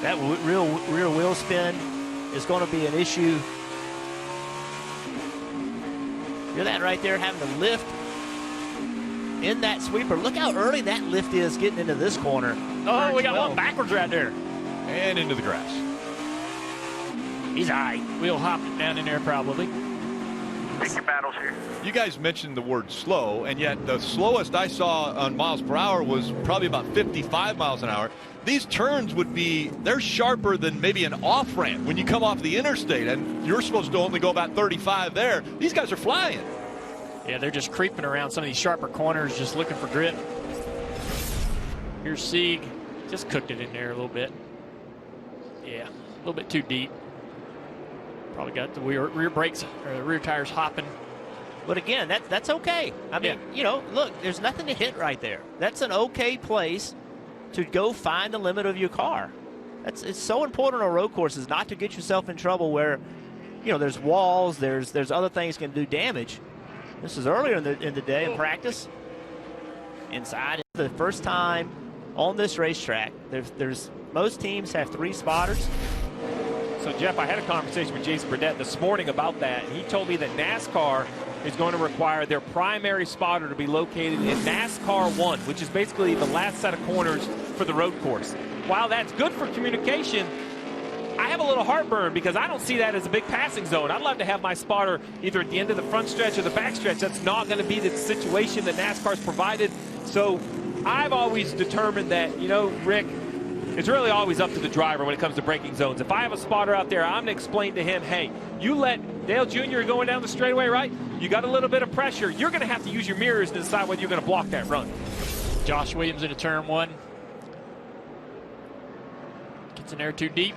That rear wheel spin is going to be an issue. Hear that right there, having to lift in that sweeper. Look how early that lift is getting into this corner. Oh, we got one backwards right there. And into the grass. He's all right. We'll hop it down in there probably. Take your battles here. You guys mentioned the word slow, and yet the slowest I saw on miles per hour was probably about 55 miles an hour. These turns they're sharper than maybe an off-ramp when you come off the interstate, and you're supposed to only go about 35 there. These guys are flying. Yeah, they're just creeping around some of these sharper corners, just looking for grit. Here's Sieg. Just cooked it in there a little bit. Yeah, a little bit too deep. Probably got the rear brakes or the rear tires hopping. But again, that's okay. I mean, you know, look, there's nothing to hit right there. That's an okay place to go find the limit of your car. It's so important on road courses not to get yourself in trouble where, you know, there's walls, there's other things can do damage. This is earlier in the day in practice. Inside, the first time on this racetrack, there's most teams have 3 spotters. So, Jeff, I had a conversation with Jason Burdett this morning about that, and he told me that NASCAR is going to require their primary spotter to be located in NASCAR 1, which is basically the last set of corners for the road course. While that's good for communication, I have a little heartburn because I don't see that as a big passing zone. I'd love to have my spotter either at the end of the front stretch or the back stretch. That's not going to be the situation that NASCAR's provided. So I've always determined that, you know, Rick, it's really always up to the driver when it comes to braking zones. If I have a spotter out there, I'm going to explain to him, hey, you let Dale Jr. going down the straightaway, right? You got a little bit of pressure. You're going to have to use your mirrors to decide whether you're going to block that run. Josh Williams into turn 1. Gets in there too deep.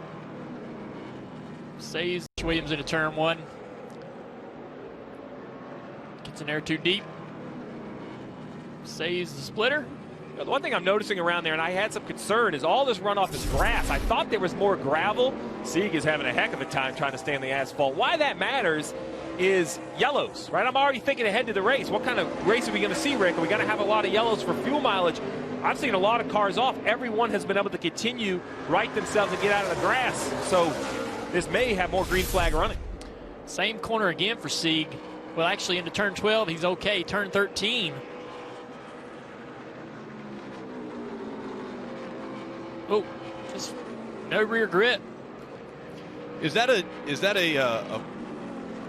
Says Williams into turn 1. Gets in there too deep. Saves the splitter. The one thing I'm noticing around there, and I had some concern, is all this runoff is grass. I thought there was more gravel. Sieg is having a heck of a time trying to stay on the asphalt. Why that matters is yellows, right? I'm already thinking ahead to the race. What kind of race are we going to see, Rick? Are we going to have a lot of yellows for fuel mileage? I've seen a lot of cars off. Everyone has been able to continue, right themselves, and get out of the grass. So this may have more green flag running. Same corner again for Sieg. Well, actually, into turn 12, he's okay. Turn 13. Oh, just no rear grit. Is that a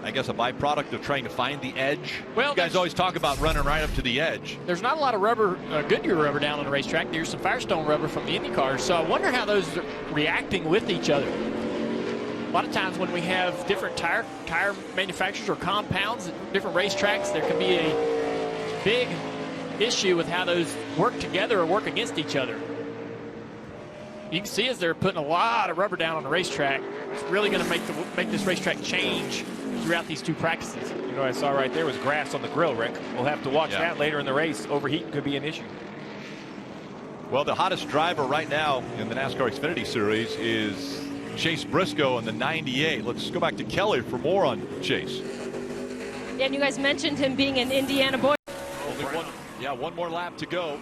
I guess a byproduct of trying to find the edge? Well, you guys always talk about running right up to the edge. There's not a lot of rubber, Goodyear rubber down on the racetrack. There's some Firestone rubber from the Indy cars. So I wonder how those are reacting with each other. A lot of times when we have different tire manufacturers or compounds at different racetracks, there can be a big issue with how those work together or work against each other. You can see as they're putting a lot of rubber down on the racetrack, it's really going to make this racetrack change throughout these 2 practices. You know, I saw right there was grass on the grill, Rick. We'll have to watch that later in the race. Overheating could be an issue. Well, the hottest driver right now in the NASCAR Xfinity Series is Chase Briscoe in the 98. Let's go back to Kelly for more on Chase. Yeah, and you guys mentioned him being an Indiana boy. One more lap to go.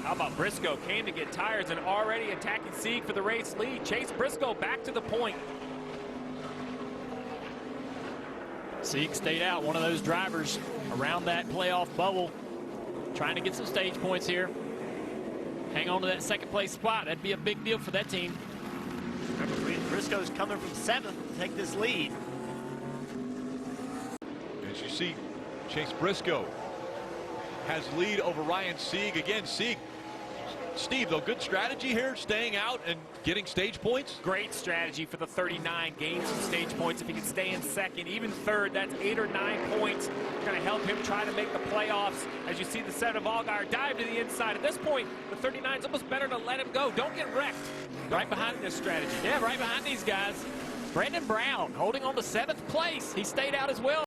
How about Briscoe? Came to get tires and already attacking Sieg for the race lead. Chase Briscoe back to the point. Sieg stayed out, one of those drivers around that playoff bubble, trying to get some stage points here. Hang on to that second place spot. That'd be a big deal for that team. Briscoe's coming from 7th to take this lead. As you see, Chase Briscoe has lead over Ryan Sieg. Again, Sieg, Steve, though, good strategy here, staying out and getting stage points. Great strategy for the 39 gains and stage points. If he can stay in second, even third, that's 8 or 9 points. Going to help him try to make the playoffs. As you see the 7 of Allgaier dive to the inside. At this point, the 39 is almost better to let him go. Don't get wrecked. Right behind this strategy. Yeah, right behind these guys. Brandon Brown holding on to 7th place. He stayed out as well.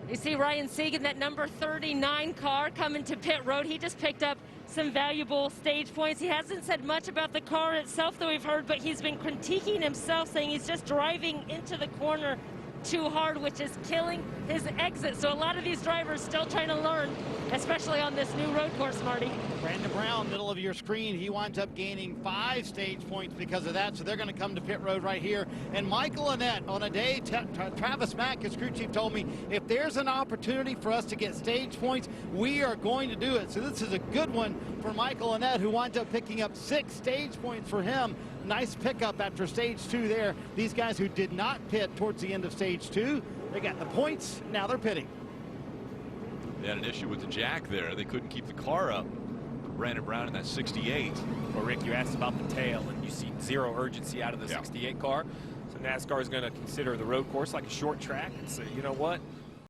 You see Ryan Sieg in that number 39 car coming to pit road. He just picked up some valuable stage points. He hasn't said much about the car itself, though we've heard, but he's been critiquing himself, saying he's just driving into the corner too hard, which is killing his exit. So a lot of these drivers still trying to learn especially on this new road course, Marty. Brandon Brown, middle of your screen, he winds up gaining 5 stage points because of that, so they're going to come to pit road right here. And Michael Annett, on a day, Travis Mack, his crew chief, told me, if there's an opportunity for us to get stage points, we are going to do it. So this is a good one for Michael Annett, who winds up picking up 6 stage points for him. Nice pickup after stage 2 there. These guys who did not pit towards the end of stage 2, they got the points, now they're pitting. They had an issue with the jack there. They couldn't keep the car up. Brandon Brown in that 68. Well, Rick, you asked about the tail, and you see zero urgency out of the 68 car. So NASCAR is going to consider the road course like a short track and say, you know what,